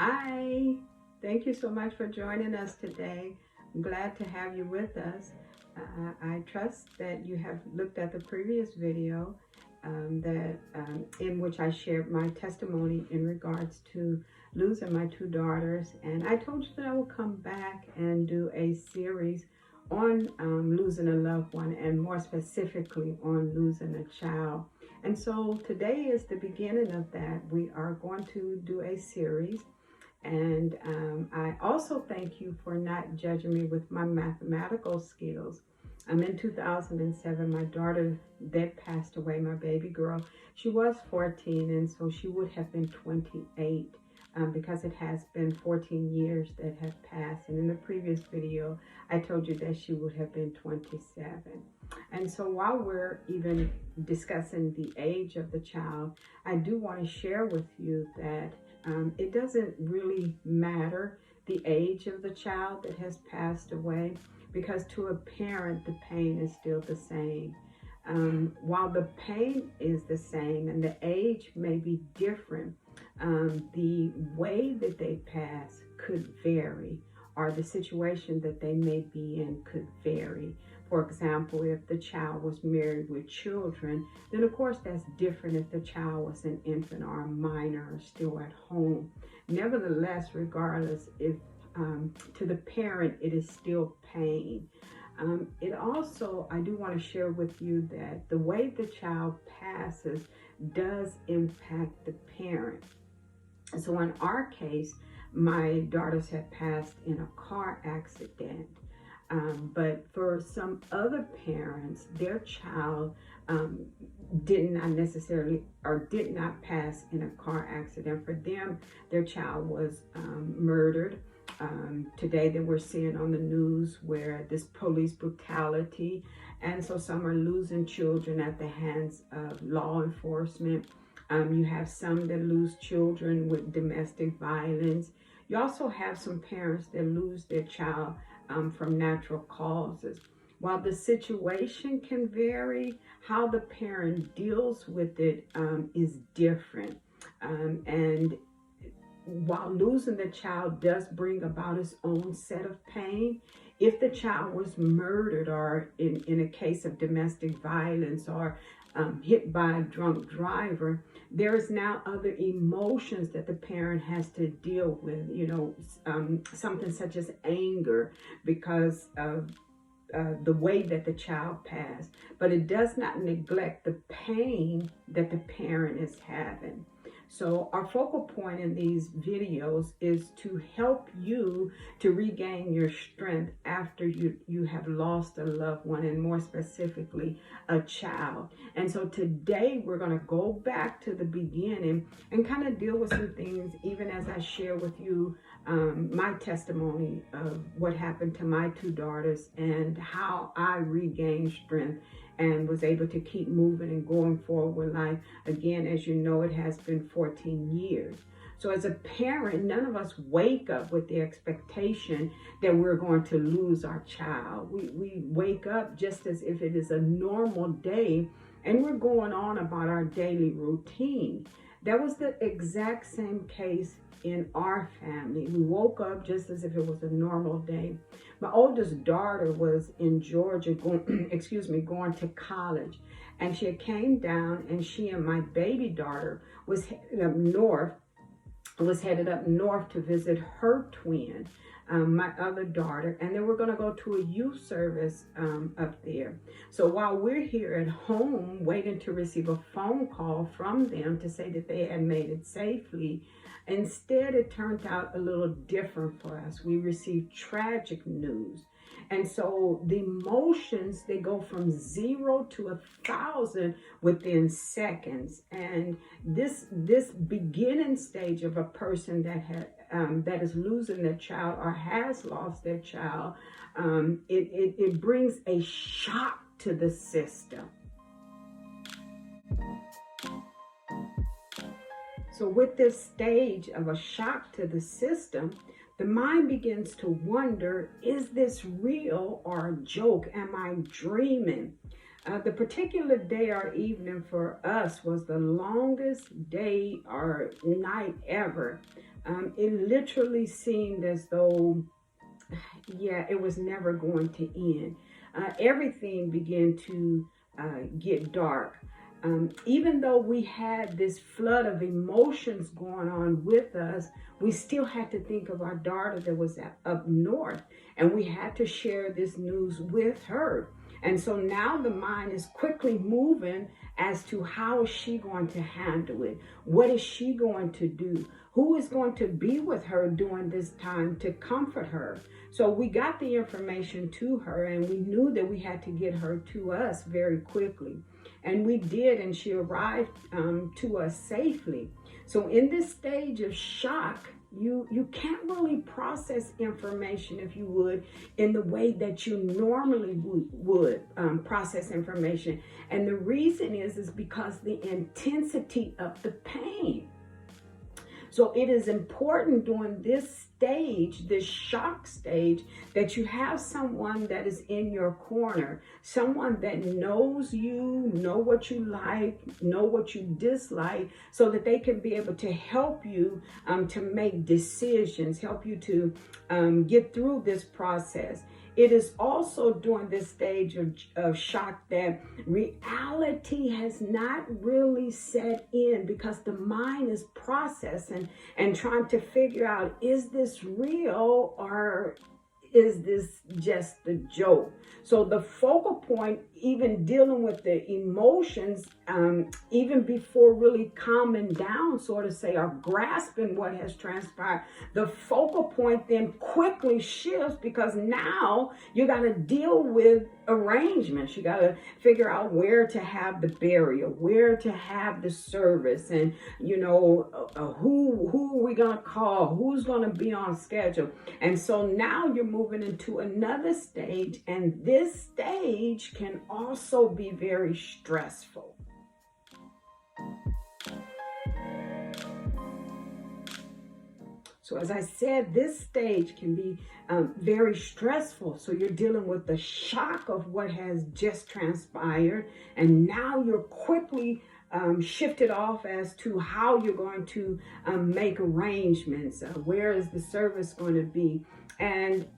Hi, thank you so much for joining us today. I'm glad to have you with us. I trust that you have looked at the previous video in which I shared my testimony in regards to losing my two daughters. And I told you that I will come back and do a series on losing a loved one, and more specifically on losing a child. And so today is the beginning of that. We are going to do a series. And I also thank you for not judging me with my mathematical skills. In 2007, my daughter that passed away, my baby girl, she was 14, and so she would have been 28 because it has been 14 years that have passed. And in the previous video, I told you that she would have been 27. And so while we're even discussing the age of the child, I do want to share with you that it doesn't really matter the age of the child that has passed away, because to a parent, the pain is still the same. While the pain is the same and the age may be different, the way that they pass could vary, or the situation that they may be in could vary. For example, if the child was married with children, then of course that's different if the child was an infant or a minor or still at home. Nevertheless, regardless, if to the parent it is still pain. It also, I do want to share with you that the way the child passes does impact the parent. So in our case, my daughters had passed in a car accident. But for some other parents, their child did not necessarily or did not pass in a car accident. For them, their child was murdered. Today that we're seeing on the news where this police brutality, and so some are losing children at the hands of law enforcement. You have some that lose children with domestic violence. You also have some parents that lose their child from natural causes. While the situation can vary, how the parent deals with it is different. And while losing the child does bring about its own set of pain, if the child was murdered, or in a case of domestic violence, or hit by a drunk driver, there is now other emotions that the parent has to deal with, something such as anger because of the way that the child passed. But it does not neglect the pain that the parent is having. So our focal point in these videos is to help you to regain your strength after you have lost a loved one, and more specifically, a child. And so today we're going to go back to the beginning and kind of deal with some things, even as I share with you my testimony of what happened to my two daughters and how I regained strength and was able to keep moving and going forward with life. Again, as you know, it has been 14 years. So as a parent, none of us wake up with the expectation that we're going to lose our child. We wake up just as if it is a normal day, and we're going on about our daily routine. That was the exact same case in our family. We woke up just as if it was a normal day. My oldest daughter was in Georgia going to college, and she came down, and she and my baby daughter was headed up north to visit her twin, my other daughter, and they were going to go to a youth service up there. So while we're here at home waiting to receive a phone call from them to say that they had made it safely, instead it turned out a little different for us. We received tragic news. And so the emotions, they go from 0 to 1,000 within seconds. And this beginning stage of a person that is losing their child or has lost their child, it brings a shock to the system. So with this stage of a shock to the system, the mind begins to wonder, is this real or a joke? Am I dreaming? The particular day or evening for us was the longest day or night ever. It literally seemed as though, yeah, it was never going to end. Everything began to get dark. Even though we had this flood of emotions going on with us, we still had to think of our daughter that was up north, and we had to share this news with her. And so now the mind is quickly moving as to how is she going to handle it? What is she going to do? Who is going to be with her during this time to comfort her? So we got the information to her, and we knew that we had to get her to us very quickly. And we did, and she arrived to us safely. So in this stage of shock, you can't really process information, if you would, in the way that you normally would process information. And the reason is because the intensity of the pain. So it is important during this stage, this shock stage, that you have someone that is in your corner, someone that knows you, know what you like, know what you dislike, so that they can be able to help you to make decisions, help you to get through this process. It is also during this stage of shock that reality has not really set in, because the mind is processing and trying to figure out, is this real or is this just a joke? So the focal point, even dealing with the emotions, even before really calming down, so to say, or grasping what has transpired, the focal point then quickly shifts, because now you got to deal with arrangements. You got to figure out where to have the burial, where to have the service, and who are we gonna call, who's gonna be on schedule. And so now you're moving into another stage, and this stage can also be very stressful. So as I said, this stage can be very stressful. So you're dealing with the shock of what has just transpired, and now you're quickly shifted off as to how you're going to make arrangements. Where is the service going to be? And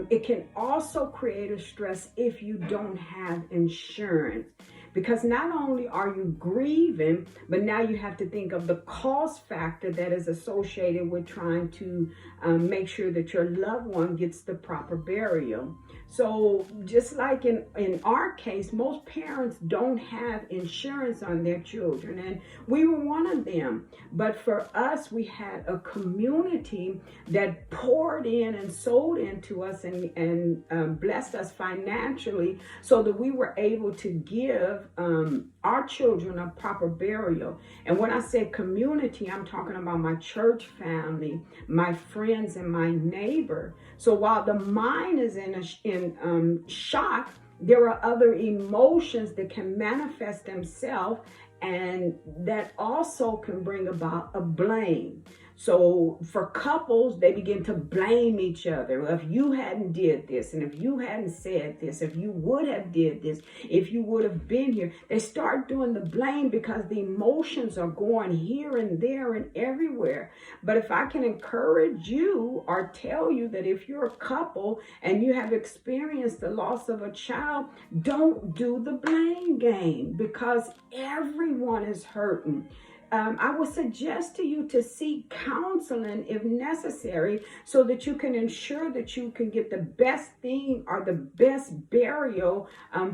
it can also create a stress if you don't have insurance. Because not only are you grieving, but now you have to think of the cost factor that is associated with trying to make sure that your loved one gets the proper burial. So just like in our case, most parents don't have insurance on their children, and we were one of them. But for us, we had a community that poured in and sold into us and blessed us financially, so that we were able to give our children a proper burial. And when I say community, I'm talking about my church family, my friends, and my neighbor. So while the mind is in shock, there are other emotions that can manifest themselves, and that also can bring about a blame. So for couples, they begin to blame each other. If you hadn't did this, and if you hadn't said this, if you would have did this, if you would have been here, they start doing the blame, because the emotions are going here and there and everywhere. But if I can encourage you or tell you that if you're a couple and you have experienced the loss of a child, don't do the blame game, because everyone is hurting. I would suggest to you to seek counseling if necessary, so that you can ensure that you can get the best thing or the best burial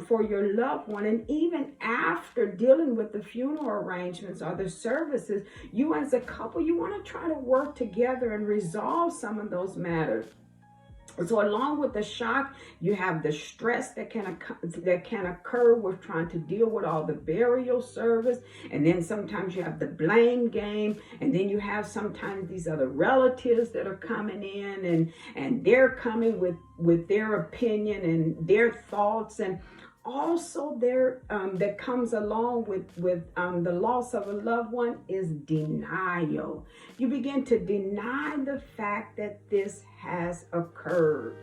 for your loved one. And even after dealing with the funeral arrangements or the services, you as a couple, you want to try to work together and resolve some of those matters. So along with the shock, you have the stress that can occur with trying to deal with all the burial service. And then sometimes you have the blame game. And then you have sometimes these other relatives that are coming in, and they're coming with their opinion and their thoughts. And also there that comes along with the loss of a loved one is denial. You begin to deny the fact that this has occurred.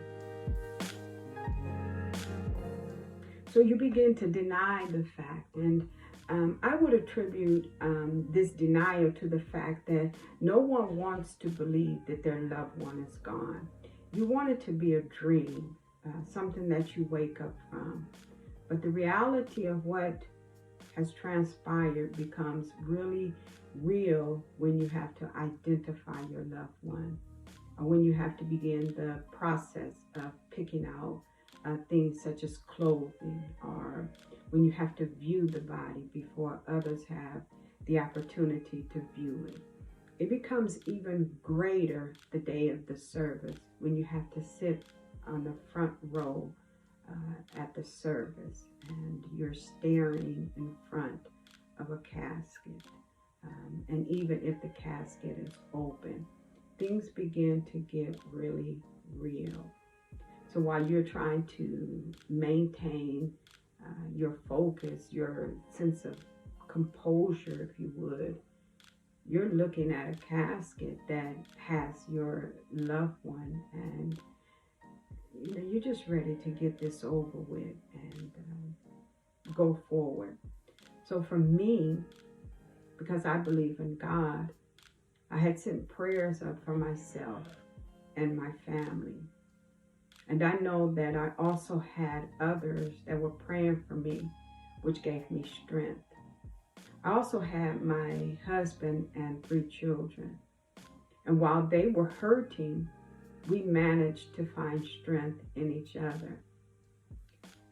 So you begin to deny the fact, and I would attribute this denial to the fact that no one wants to believe that their loved one is gone. You want it to be a dream, something that you wake up from. But the reality of what has transpired becomes really real when you have to identify your loved one, or when you have to begin the process of picking out things such as clothing, or when you have to view the body before others have the opportunity to view it. It becomes even greater the day of the service when you have to sit on the front row at the service and you're staring in front of a casket. And even if the casket is open, things begin to get really real. So while you're trying to maintain your focus, your sense of composure, if you would, you're looking at a casket that has your loved one, and you're just ready to get this over with and go forward. So for me, because I believe in God, I had sent prayers up for myself and my family. And I know that I also had others that were praying for me, which gave me strength. I also had my husband and 3 children. And while they were hurting, we managed to find strength in each other.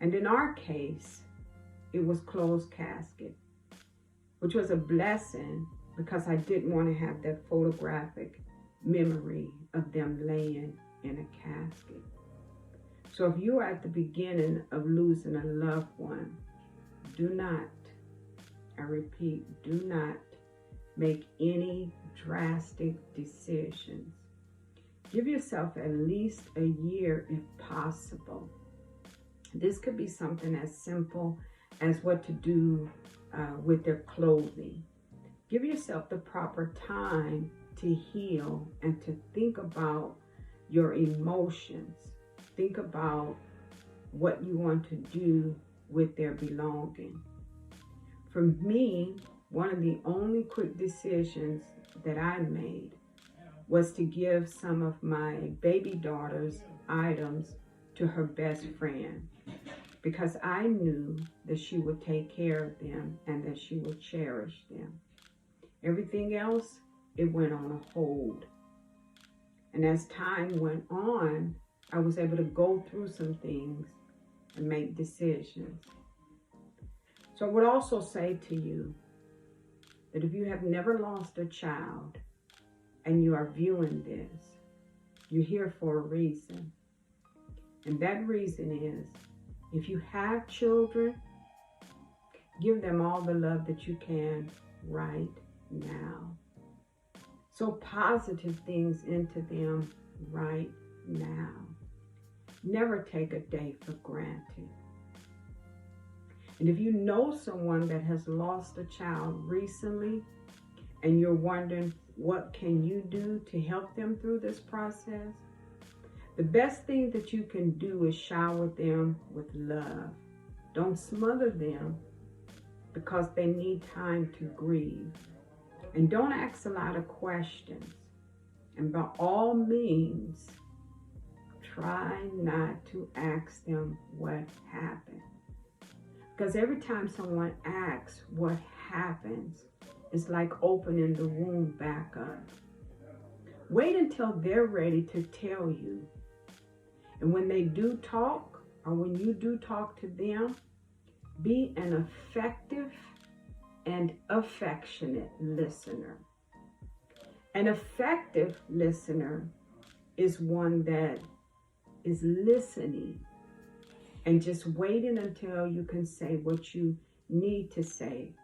And in our case, it was closed casket, which was a blessing because I didn't want to have that photographic memory of them laying in a casket. So if you are at the beginning of losing a loved one, do not, I repeat, do not make any drastic decisions. Give yourself at least a year if possible. This could be something as simple as what to do with their clothing. Give yourself the proper time to heal and to think about your emotions. Think about what you want to do with their belonging. For me, one of the only quick decisions that I made was to give some of my baby daughter's items to her best friend, because I knew that she would take care of them and that she would cherish them. Everything else, it went on a hold. And as time went on, I was able to go through some things and make decisions. So I would also say to you that if you have never lost a child and you are viewing this, you're here for a reason. And that reason is, if you have children, give them all the love that you can right now. Sow positive things into them right now. Never take a day for granted. And if you know someone that has lost a child recently and you're wondering what can you do to help them through this process, the best thing that you can do is shower them with love. Don't smother them, because they need time to grieve. And don't ask a lot of questions. And by all means, try not to ask them what happened. Because every time someone asks what happens, it's like opening the wound back up. Wait until they're ready to tell you. And when they do talk, or when you do talk to them, be an effective and affectionate listener. An effective listener is one that is listening and just waiting until you can say what you need to say.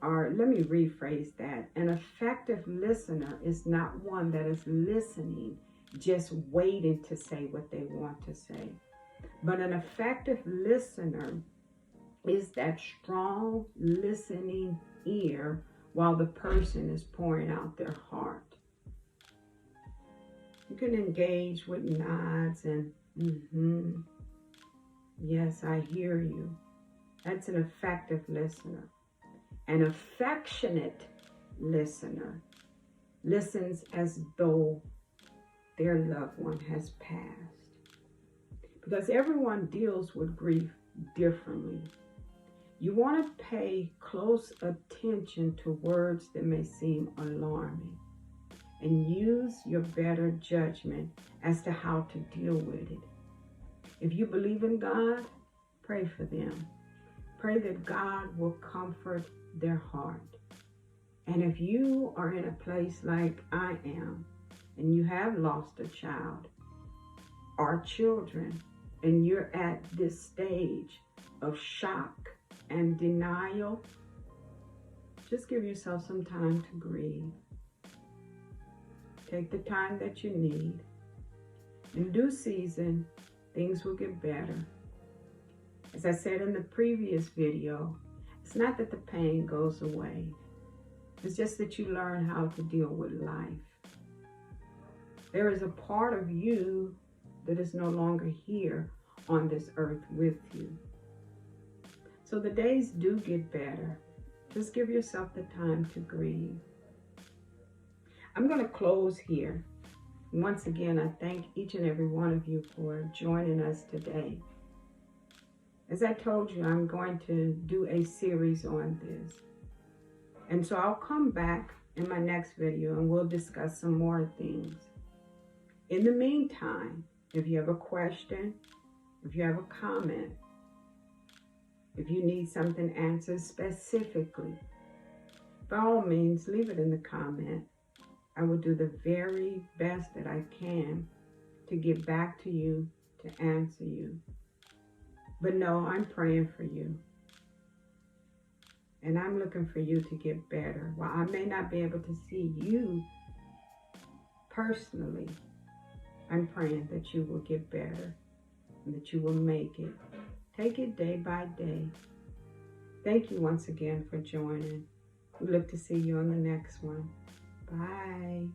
Or let me rephrase that. An effective listener is not one that is listening, just waiting to say what they want to say. But an effective listener is that strong listening ear while the person is pouring out their heart. You can engage with nods and yes, I hear you. That's an effective listener. An affectionate listener listens as though their loved one has passed. Because everyone deals with grief differently. You want to pay close attention to words that may seem alarming and use your better judgment as to how to deal with it. If you believe in God, pray for them. Pray that God will comfort their heart. And if you are in a place like I am, and you have lost a child or children, and you're at this stage of shock and denial, just give yourself some time to grieve. Take the time that you need. In due season, things will get better. As I said in the previous video, it's not that the pain goes away. It's just that you learn how to deal with life. There is a part of you that is no longer here on this earth with you. So the days do get better. Just give yourself the time to grieve. I'm going to close here. Once again, I thank each and every one of you for joining us today. As I told you, I'm going to do a series on this. And so I'll come back in my next video and we'll discuss some more things. In the meantime, if you have a question, if you have a comment, if you need something answered specifically, by all means, leave it in the comment. I will do the very best that I can to get back to you, to answer you. But no, I'm praying for you. And I'm looking for you to get better. While I may not be able to see you personally, I'm praying that you will get better and that you will make it. Take it day by day. Thank you once again for joining. We look to see you on the next one. Bye.